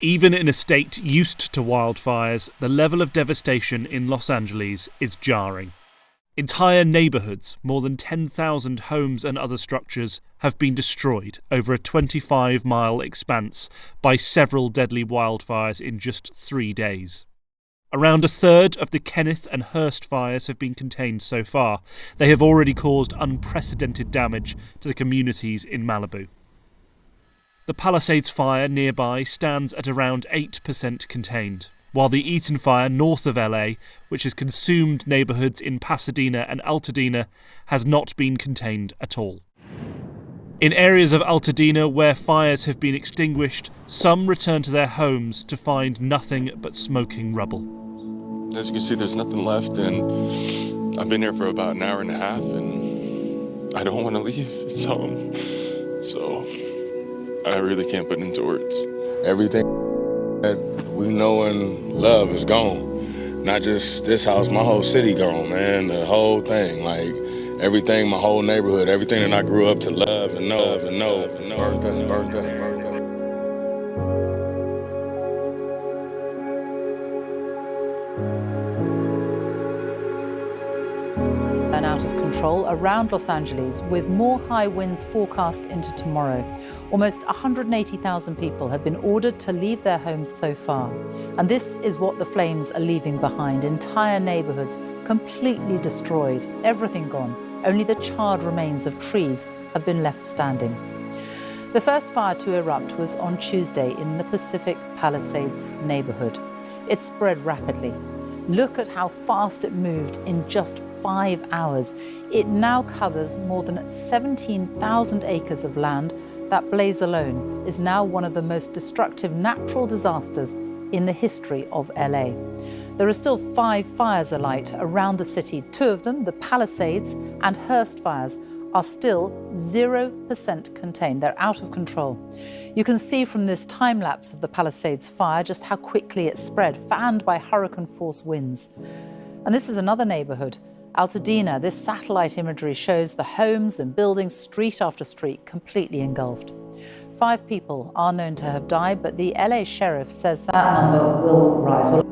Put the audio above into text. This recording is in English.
Even in a state used to wildfires, the level of devastation in Los Angeles is jarring. Entire neighborhoods, more than 10,000 homes and other structures, have been destroyed over a 25-mile expanse by several deadly wildfires in just 3 days. Around a third of the Kenneth and Hearst fires have been contained so far. They have already caused unprecedented damage to the communities in Malibu. The Palisades fire nearby stands at around 8% contained, while the Eaton fire north of LA, which has consumed neighborhoods in Pasadena and Altadena, has not been contained at all. In areas of Altadena where fires have been extinguished, some return to their homes to find nothing but smoking rubble. As you can see, there's nothing left, and I've been here for about an hour and a half, and I don't want to leave. It's home. So I really can't put it into words. Everything that we know and love is gone. Not just this house, my whole city gone, man. The whole thing, like everything, my whole neighborhood, everything that I grew up to love and know. Burnt up. And out of control around Los Angeles, with more high winds forecast into tomorrow. Almost 180,000 people have been ordered to leave their homes so far. And this is what the flames are leaving behind. Entire neighborhoods completely destroyed, everything gone. Only the charred remains of trees have been left standing. The first fire to erupt was on Tuesday in the Pacific Palisades neighborhood. It spread rapidly. Look at how fast it moved in just 5 hours. It now covers more than 17,000 acres of land. That blaze alone is now one of the most destructive natural disasters in the history of LA. There are still 5 fires alight around the city. 2 of them, the Palisades and Hearst fires, are still 0% contained. They're out of control. You can see from this time lapse of the Palisades fire just how quickly it spread, fanned by hurricane-force winds. And this is another neighborhood, Altadena. This satellite imagery shows the homes and buildings, street after street, completely engulfed. 5 people are known to have died, but the LA sheriff says that number will rise. Well,